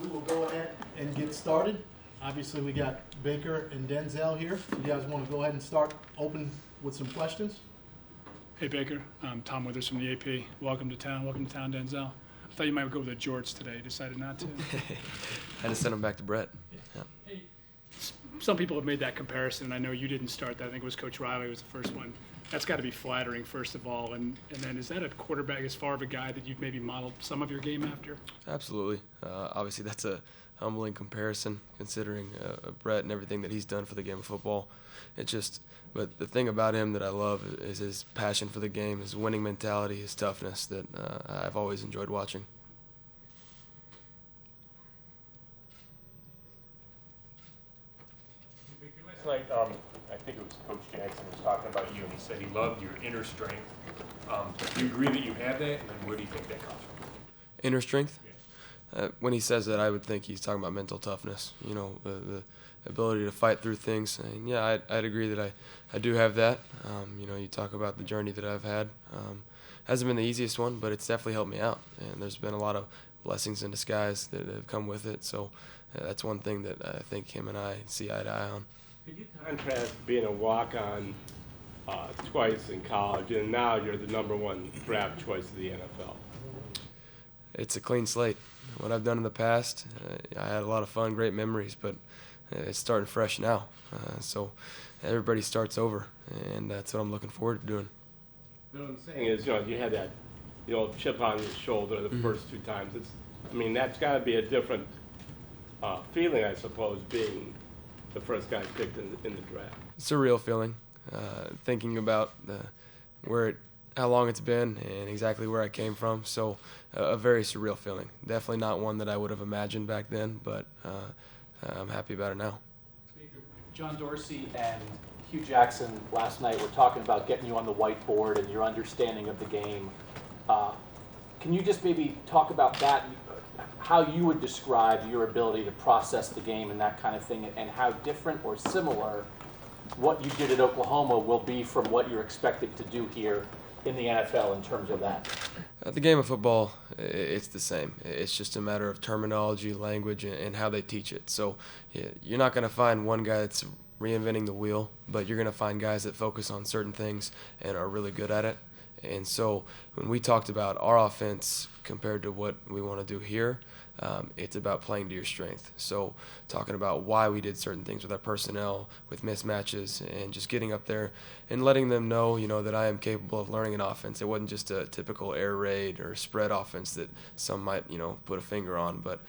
will go ahead and get started. Obviously, we got Baker and Denzel here. You guys want to go ahead and start open with some questions? Hey, Baker. I'm Tom Withers from the AP. Welcome to town. Welcome to town, Denzel. I thought you might go with a George today. Decided not to. Had to send him back to Brett. Yeah. Hey, some people have made that comparison. I know you didn't start that. I think it was Coach Riley was the first one. That's got to be flattering, first of all. And then is that a quarterback as far of a guy that you've maybe modeled some of your game after? Absolutely. Obviously, that's a humbling comparison considering Brett and everything that he's done for the game of football. But the thing about him that I love is his passion for the game, his winning mentality, his toughness that I've always enjoyed watching. Last night, I think it was Coach Jackson was talking about you, and he said he loved your inner strength. Do you agree that you have that, and where do you think that comes from? Inner strength? Yeah. When he says that, I would think he's talking about mental toughness, the ability to fight through things. And yeah, I'd agree that I do have that. You talk about the journey that I've had. Hasn't been the easiest one, but it's definitely helped me out. And there's been a lot of blessings in disguise that have come with it. So that's one thing that I think him and I see eye to eye on. Could you contrast being a walk-on twice in college, and now you're the #1 draft choice of the NFL? It's a clean slate. What I've done in the past, I had a lot of fun, great memories, but it's starting fresh now. So everybody starts over, and that's what I'm looking forward to doing. What I'm saying is, you had that, chip on your shoulder the first 2 times. That's got to be a different feeling, I suppose, being the first guy picked in the draft. It's a real feeling, thinking about how long it's been and exactly where I came from. So a very surreal feeling. Definitely not one that I would have imagined back then, but I'm happy about it now. John Dorsey and Hugh Jackson last night were talking about getting you on the whiteboard and your understanding of the game. Can you just maybe talk about that, how you would describe your ability to process the game and that kind of thing, and how different or similar what you did at Oklahoma will be from what you're expected to do here in the NFL in terms of that? The game of football, it's the same. It's just a matter of terminology, language, and how they teach it. So you're not going to find one guy that's reinventing the wheel, but you're going to find guys that focus on certain things and are really good at it. And so when we talked about our offense compared to what we want to do here, it's about playing to your strength. So talking about why we did certain things with our personnel, with mismatches, and just getting up there and letting them know, that I am capable of learning an offense. It wasn't just a typical air raid or spread offense that some might, put a finger on, but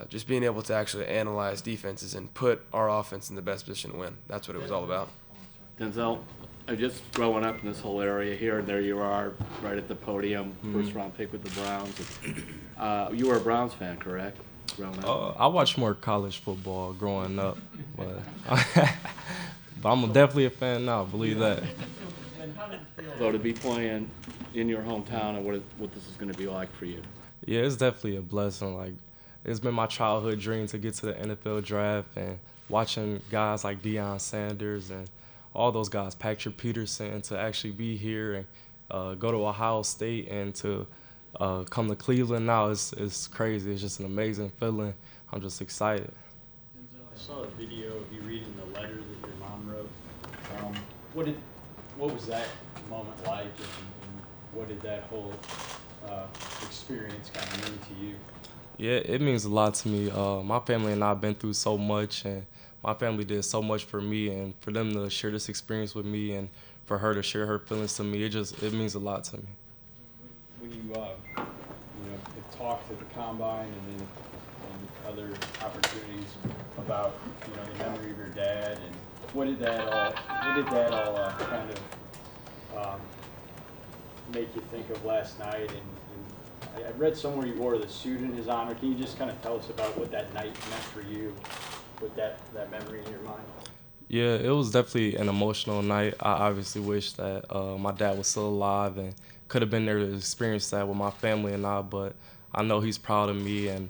just being able to actually analyze defenses and put our offense in the best position to win. That's what it was all about. Denzel, just growing up in this whole area here, and there you are, right at the podium, first-round pick with the Browns. You were a Browns fan, correct? Growing up? I watched more college football growing up, but I'm definitely a fan now. Believe that. So to be playing in your hometown and what this is going to be like for you? Yeah, it's definitely a blessing. It's been my childhood dream to get to the NFL draft, and watching guys like Deion Sanders and all those guys, Patrick Peterson, to actually be here and go to Ohio State and to come to Cleveland now is crazy. It's just an amazing feeling. I'm just excited. I saw a video of you reading the letter that your mom wrote. What was that moment like, and what did that whole experience kind of mean to you? Yeah, it means a lot to me. My family and I have been through so much, and my family did so much for me, and for them to share this experience with me and for her to share her feelings to me, it means a lot to me. When you talk to the combine and other opportunities about the memory of your dad, and what did that all kind of make you think of last night? And I read somewhere you wore the suit in his honor. Can you just kind of tell us about what that night meant for you, with that memory in your mind? Yeah, it was definitely an emotional night. I obviously wish that my dad was still alive and could have been there to experience that with my family and I, but I know he's proud of me, and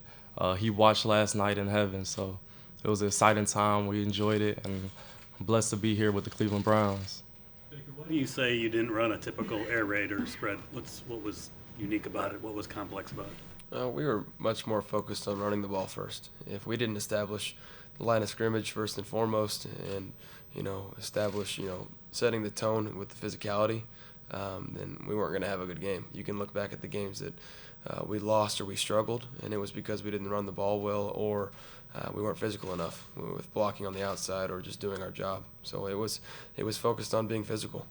he watched last night in heaven, so it was an exciting time. We enjoyed it, and I'm blessed to be here with the Cleveland Browns. Why do you say you didn't run a typical air raid or spread? What was unique about it? What was complex about it? We were much more focused on running the ball first. If we didn't establish the line of scrimmage first and foremost, and establish setting the tone with the physicality, then we weren't going to have a good game. You can look back at the games that we lost or we struggled, and it was because we didn't run the ball well or we weren't physical enough with blocking on the outside or just doing our job. So it was focused on being physical.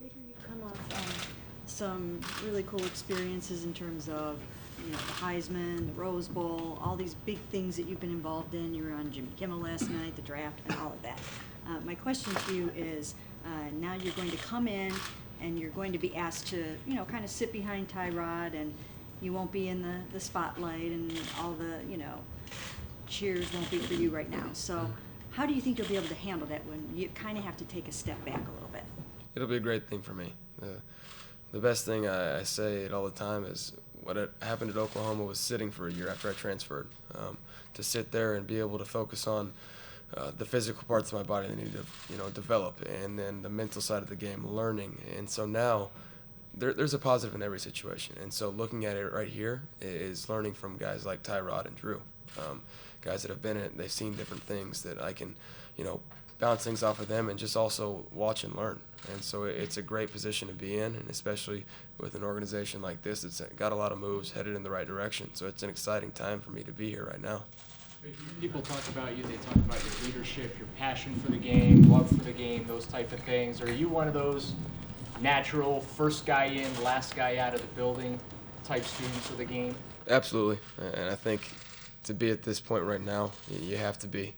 Baker, you've come off some really cool experiences in terms of the Heisman, the Rose Bowl, all these big things that you've been involved in. You were on Jimmy Kimmel last night, the draft, and all of that. My question to you is, now you're going to come in and you're going to be asked to, kind of sit behind Tyrod, and you won't be in the spotlight, and all the, cheers won't be for you right now. So how do you think you'll be able to handle that when you kind of have to take a step back a little bit? It'll be a great thing for me. The best thing I say it all the time is what happened at Oklahoma was sitting for a year after I transferred. To sit there and be able to focus on the physical parts of my body that need to develop, and then the mental side of the game, learning. And so now there's a positive in every situation. And so looking at it right here is learning from guys like Tyrod and Drew, guys that have been in it. They've seen different things that I can bounce things off of them and just also watch and learn. And so it's a great position to be in, and especially with an organization like this, it's got a lot of moves headed in the right direction. So it's an exciting time for me to be here right now. People talk about you, they talk about your leadership, your passion for the game, love for the game, those type of things. Are you one of those natural first guy in, last guy out of the building type students of the game? Absolutely. And I think to be at this point right now, you have to be.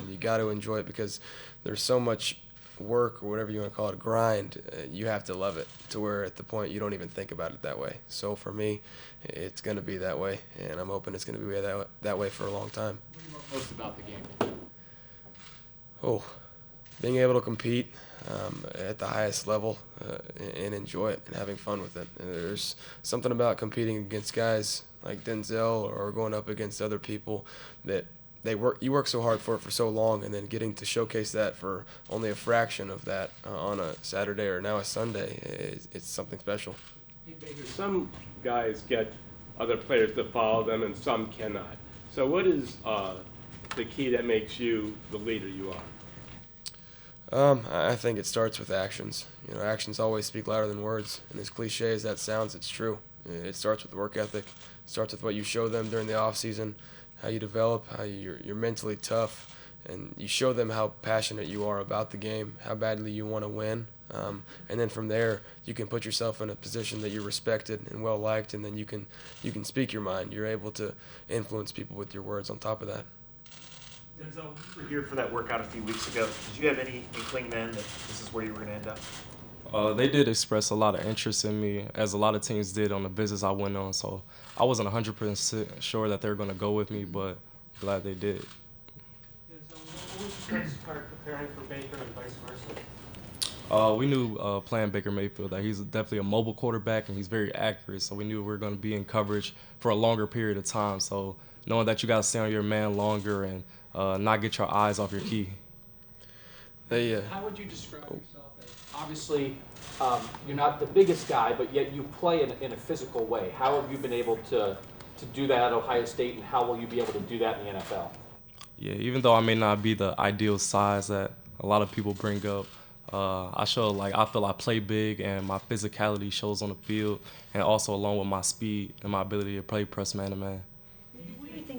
You got to enjoy it because there's so much work, or whatever you want to call it, grind. You have to love it to where at the point you don't even think about it that way. So for me, it's going to be that way, and I'm hoping it's going to be that way for a long time. What do you love most about the game? Oh, being able to compete at the highest level and enjoy it and having fun with it. And there's something about competing against guys like Denzel or going up against other people that you work so hard for it for so long, and then getting to showcase that for only a fraction of that on a Saturday or now a Sunday, it's something special. Hey, Baker, some guys get other players to follow them and some cannot. So what is the key that makes you the leader you are? I think it starts with actions. Actions always speak louder than words, and as cliche as that sounds, it's true. It starts with work ethic. It starts with what you show them during the off season, how you develop, how you're mentally tough, and you show them how passionate you are about the game, how badly you want to win. And then from there, you can put yourself in a position that you're respected and well liked, and then you can speak your mind. You're able to influence people with your words on top of that. Denzel, you were here for that workout a few weeks ago. Did you have any inkling then that this is where you were going to end up? They did express a lot of interest in me, as a lot of teams did on the visits I went on. So I wasn't 100% sure that they were going to go with me, but glad they did. Denzel, what was the best part preparing for Baker and vice versa? We knew playing Baker Mayfield that he's definitely a mobile quarterback and he's very accurate. So we knew we were going to be in coverage for a longer period of time. So knowing that you got to stay on your man longer and not get your eyes off your key. How would you describe yourself as? Obviously, you're not the biggest guy, but yet you play in a physical way. How have you been able to do that at Ohio State, and how will you be able to do that in the NFL? Yeah, even though I may not be the ideal size that a lot of people bring up, I feel I play big, and my physicality shows on the field, and also along with my speed and my ability to play press man to man.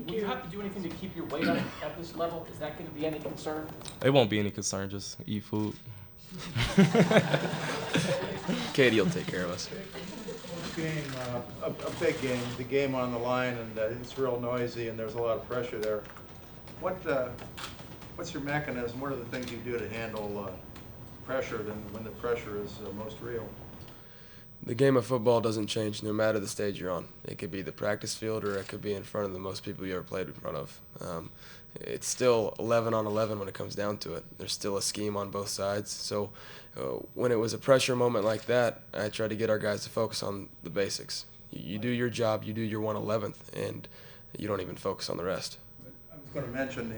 Will you have to do anything to keep your weight up at this level? Is that going to be any concern? It won't be any concern. Just eat food. Katie will take care of us. Game, a big game, the game on the line, and it's real noisy, and there's a lot of pressure there. What's your mechanism? What are the things you do to handle pressure when the pressure is most real? The game of football doesn't change no matter the stage you're on. It could be the practice field, or it could be in front of the most people you ever played in front of. It's still 11 on 11 when it comes down to it. There's still a scheme on both sides. So when it was a pressure moment like that, I tried to get our guys to focus on the basics. You do your job, you do your 1/11th, and you don't even focus on the rest. I was going to mention,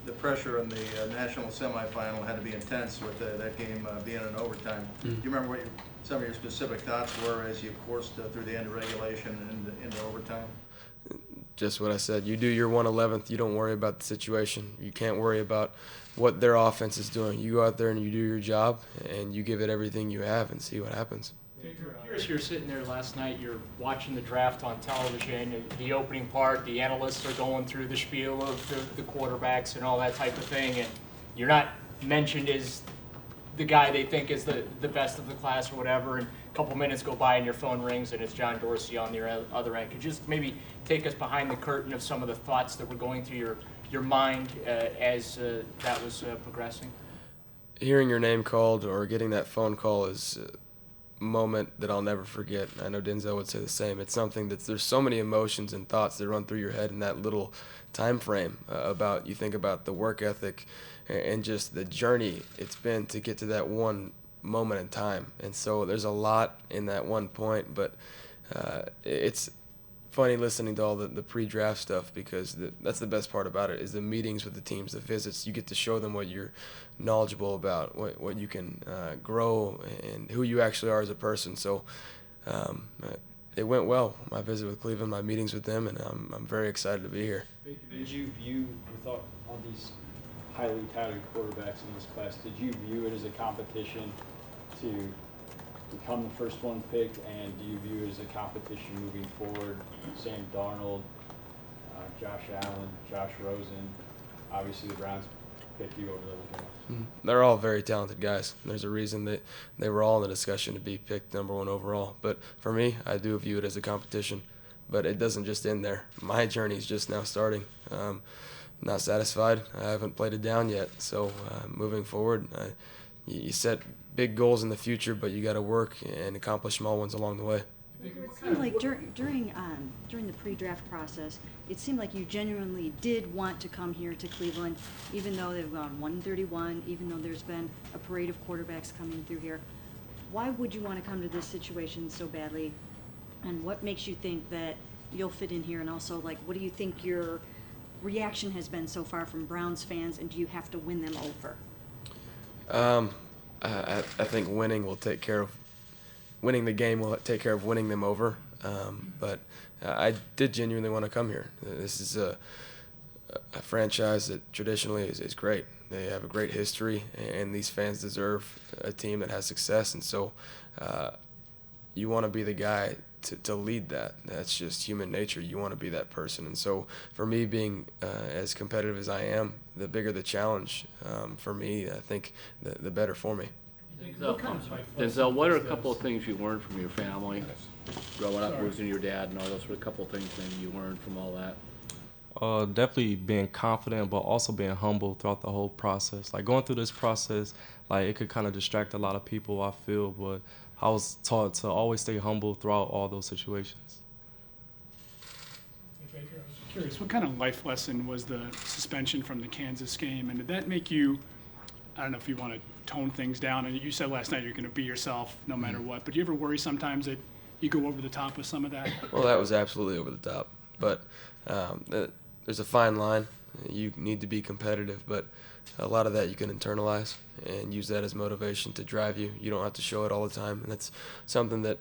the pressure in the national semifinal had to be intense with that game being in overtime. Do you remember what some of your specific thoughts were as you coursed through the end of regulation and into overtime? just what I said. You do your 1/11th. You don't worry about the situation. You can't worry about what their offense is doing. You go out there and you do your job, and you give it everything you have and see what happens. I'm curious, you're sitting there last night, you're watching the draft on television, the opening part, the analysts are going through the spiel of the quarterbacks and all that type of thing, and you're not mentioned as the guy they think is the best of the class or whatever, and a couple minutes go by and your phone rings and it's John Dorsey on the other end. Could you just maybe take us behind the curtain of some of the thoughts that were going through your mind as that was progressing? Hearing your name called or getting that phone call is a moment that I'll never forget. I know Denzel would say the same. It's something that there's so many emotions and thoughts that run through your head in that little time frame about, you think about the work ethic and just the journey it's been to get to that one moment in time. And so there's a lot in that one point, but it's funny listening to all the pre-draft stuff, because that's the best part about it, is the meetings with the teams, the visits. You get to show them what you're knowledgeable about, what you can grow, and who you actually are as a person. So it went well, my visit with Cleveland, my meetings with them, and I'm very excited to be here. Did you view, with all these highly touted quarterbacks in this class, did you view it as a competition to become the first one picked, and do you view it as a competition moving forward? Sam Darnold, Josh Allen, Josh Rosen, obviously the Browns picked you over those guys. They're all very talented guys. There's a reason that they were all in the discussion to be picked number 1 overall. But for me, I do view it as a competition. But it doesn't just end there. My journey is just now starting. Not satisfied. I haven't played it down yet. So moving forward, you set big goals in the future, but you got to work and accomplish small ones along the way. It seemed like during the pre-draft process, it seemed like you genuinely did want to come here to Cleveland, even though they've gone 131, even though there's been a parade of quarterbacks coming through here. Why would you want to come to this situation so badly? And what makes you think that you'll fit in here? And also, like, what do you think your reaction has been so far from Browns fans, and do you have to win them over? I think winning the game will take care of winning them over. But I did genuinely want to come here. This is a franchise that traditionally is great. They have a great history, and these fans deserve a team that has success. And so you want to be the guy to lead that. That's just human nature. You want to be that person. And so for me, being as competitive as I am, the bigger the challenge for me, I think the better for me. Denzel, what are a couple of things you learned from your family growing up, losing your dad and all those? What are a couple of things maybe you learned from all that? Definitely being confident, but also being humble throughout the whole process. Like, going through this process, like, it could kind of distract a lot of people, I feel, but I was taught to always stay humble throughout all those situations. Baker, I was curious, what kind of life lesson was the suspension from the Kansas game, and did that make you, I don't know if you want to tone things down, and you said last night you're going to be yourself no matter what, but do you ever worry sometimes that you go over the top with some of that? Well, that was absolutely over the top, but there's a fine line. You need to be competitive, but a lot of that you can internalize and use that as motivation to drive you. You don't have to show it all the time, and that's something that,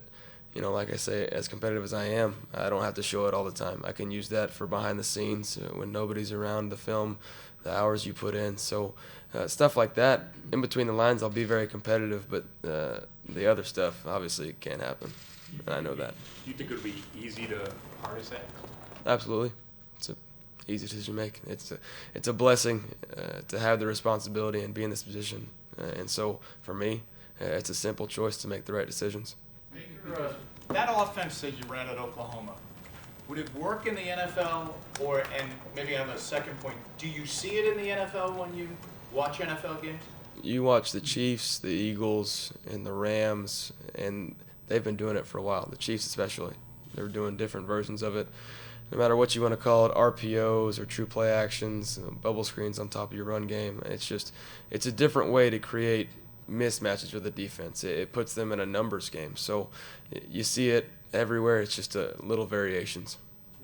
you know, like I say, as competitive as I am, I don't have to show it all the time. I can use that for behind the scenes when nobody's around, the film, the hours you put in. So stuff like that, in between the lines, I'll be very competitive, but the other stuff, obviously, it can't happen, and I know that. Do you think it would be easy to harness that? Absolutely. It's an easy decision to make. It's a blessing to have the responsibility and be in this position. And so, for me, it's a simple choice to make the right decisions. That offense that you ran at Oklahoma, would it work in the NFL, and maybe on the second point, do you see it in the NFL when you watch NFL games? You watch the Chiefs, the Eagles, and the Rams, and they've been doing it for a while, the Chiefs especially. They're doing different versions of it. No matter what you want to call it, RPOs or true play actions, bubble screens on top of your run game, it's a different way to create mismatches with the defense. It puts them in a numbers game. So you see it everywhere. It's just little variations.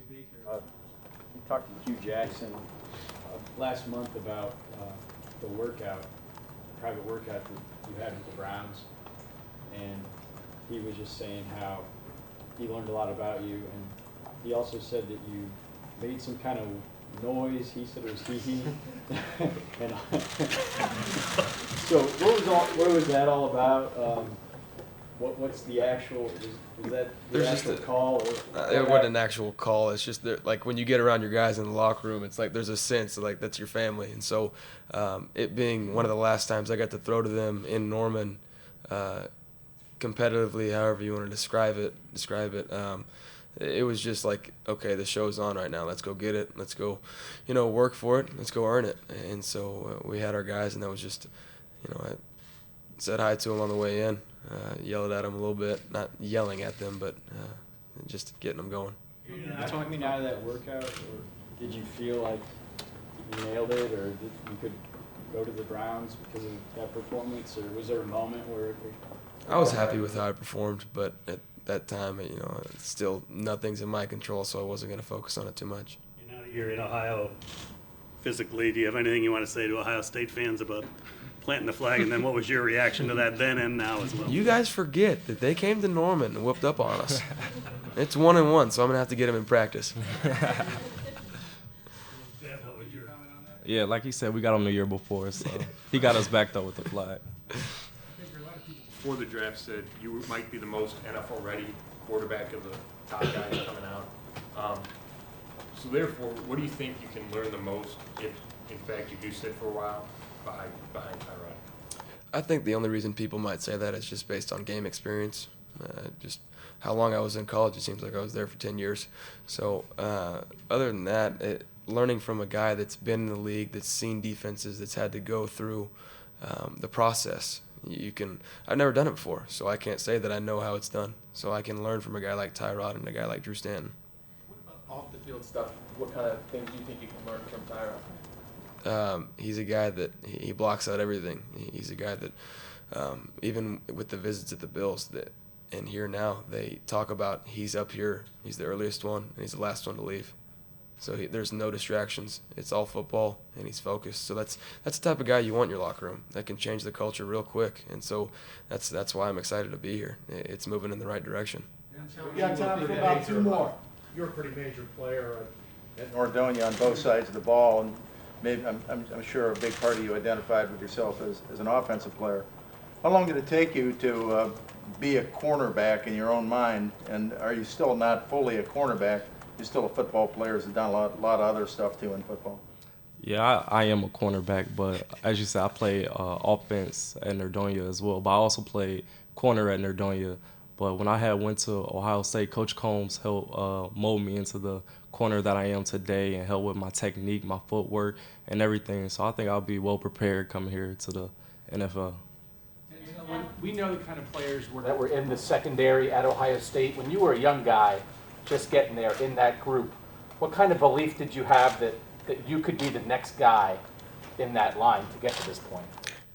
You talked to Hugh Jackson last month about the private workout that you had with the Browns, and he was just saying how he learned a lot about you, and he also said that you made some kind of noise. He said it was hee-hee. And so what was that all about? What's the actual, is that the There's just actual call? Or, it wasn't an actual call. It's just like when you get around your guys in the locker room, it's like there's a sense like that's your family. And so it being one of the last times I got to throw to them in Norman, competitively, however you want to describe it. It was just like, okay, the show's on right now. Let's go get it. Let's go, work for it. Let's go earn it. And so we had our guys, and that was just, I said hi to them on the way in, yelled at them a little bit, not yelling at them, but just getting them going. Coming out of that workout, or did you feel like you nailed it, or you could go to the Browns because of that performance, or was there a moment where? I was happy with how I performed, but at that time, still nothing's in my control, so I wasn't going to focus on it too much. You're in Ohio physically. Do you have anything you want to say to Ohio State fans about planting the flag? And then what was your reaction to that then and now as well? You guys forget that they came to Norman and whooped up on us. It's 1-1, so I'm going to have to get them in practice. Yeah, like he said, we got him the year before, so he got us back, though, with the flag. Before the draft said you might be the most NFL-ready quarterback of the top guys coming out. So therefore, what do you think you can learn the most if, in fact, you do sit for a while behind Tyrod? I think the only reason people might say that is just based on game experience. Just how long I was in college, it seems like I was there for 10 years. So other than that, learning from a guy that's been in the league, that's seen defenses, that's had to go through the process. I've never done it before, so I can't say that I know how it's done. So I can learn from a guy like Tyrod and a guy like Drew Stanton. Off the field stuff, what kind of things do you think you can learn from Tyrod? He's a guy that he blocks out everything. He's a guy that even with the visits at the Bills, and here now they talk about he's up here, he's the earliest one, and he's the last one to leave. So there's no distractions. It's all football, and he's focused. So that's the type of guy you want in your locker room. That can change the culture real quick. And so that's why I'm excited to be here. It's moving in the right direction. We got time for about 2 more. You're a pretty major player at Nordonia on both sides of the ball, and maybe I'm sure a big part of you identified with yourself as an offensive player. How long did it take you to be a cornerback in your own mind, and are you still not fully a cornerback? You're still a football player who's done a lot of other stuff too in football. Yeah, I am a cornerback, but as you said, I play offense at Nordonia as well. But I also played corner at Nordonia. But when I went to Ohio State, Coach Combs helped mold me into the corner that I am today and help with my technique, my footwork, and everything. So I think I'll be well prepared coming here to the NFL. We know the kind of players that were in the secondary at Ohio State. When you were a young guy, just getting there in that group, what kind of belief did you have that you could be the next guy in that line to get to this point?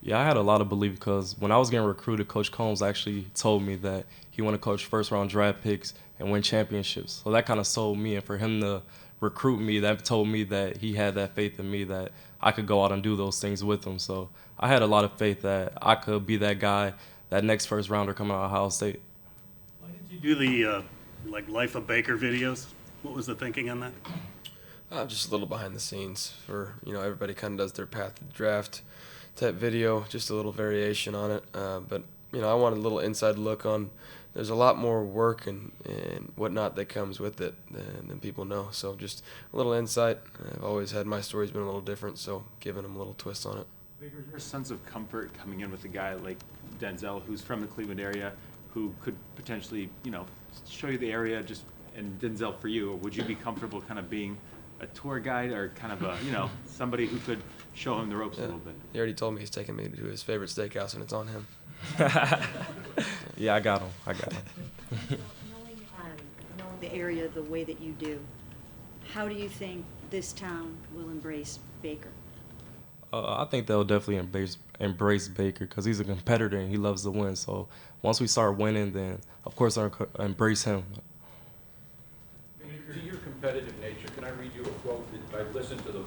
Yeah, I had a lot of belief because when I was getting recruited, Coach Combs actually told me that he wanted to coach first-round draft picks and win championships. So that kind of sold me, and for him to recruit me, that told me that he had that faith in me that I could go out and do those things with him. So I had a lot of faith that I could be that guy, that next first-rounder coming out of Ohio State. Why did you do the Life of Baker videos? What was the thinking on that? Just a little behind the scenes for, everybody kind of does their path to the draft type video, just a little variation on it. But, I wanted a little inside look on, there's a lot more work and whatnot that comes with it than people know. So just a little insight. I've always had my story's been a little different, so giving them a little twist on it. Baker, is there a sense of comfort coming in with a guy like Denzel, who's from the Cleveland area, who could potentially, show you the area, and Denzel for you? Or would you be comfortable kind of being a tour guide or kind of a, somebody who could show him the ropes a little bit? He already told me he's taking me to his favorite steakhouse, and it's on him. Yeah, I got him. Knowing the area the way that you do, how do you think this town will embrace Baker? I think they'll definitely embrace Baker because he's a competitor and he loves to win. So once we start winning, then of course I'll embrace him. To your competitive nature, can I read you a quote? I listened to the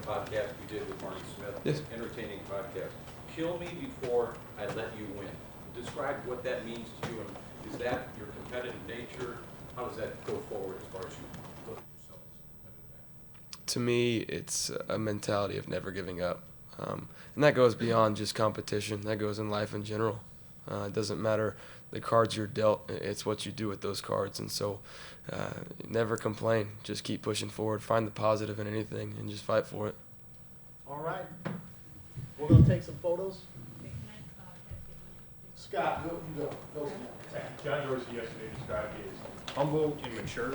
podcast you did with Marty Smith. Yes. Entertaining podcast. Kill me before I let you win. Describe what that means to you, and is that your competitive nature? How does that go forward as far as you look at yourselves? To me, it's a mentality of never giving up. And that goes beyond just competition. That goes in life in general. It doesn't matter the cards you're dealt, it's what you do with those cards. And so never complain. Just keep pushing forward. Find the positive in anything and just fight for it. All right. We're going to take some photos. Scott, go. John Dorsey yesterday described you as humble and mature.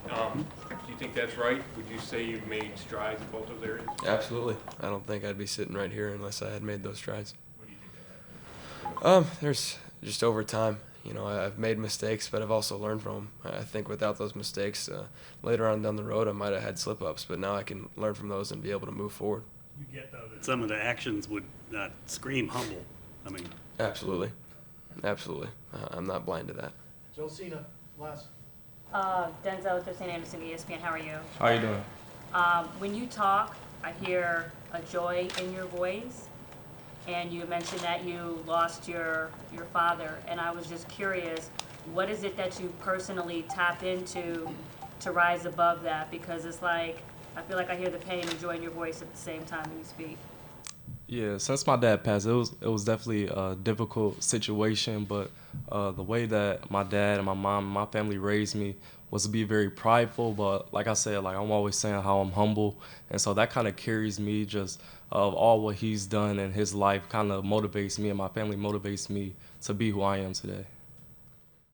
Do you think that's right? Would you say you've made strides in both those areas? Absolutely. I don't think I'd be sitting right here unless I had made those strides. What do you think that happened? There's just over time. I've made mistakes, but I've also learned from them. I think without those mistakes, later on down the road, I might have had slip-ups, but now I can learn from those and be able to move forward. You get, though, that some of the actions would not scream humble. I mean, Absolutely. I'm not blind to that. Josina, last. Denzel, Josina Anderson, ESPN, how are you? How you doing? When you talk, I hear a joy in your voice, and you mentioned that you lost your father, and I was just curious, what is it that you personally tap into to rise above that? Because it's like, I feel like I hear the pain and joy in your voice at the same time when you speak. Yeah, since my dad passed, it was definitely a difficult situation, but the way that my dad and my mom and my family raised me was to be very prideful, but like I said, like I'm always saying how I'm humble, and so that kind of carries me just of all what he's done in his life kind of motivates me, and my family motivates me to be who I am today.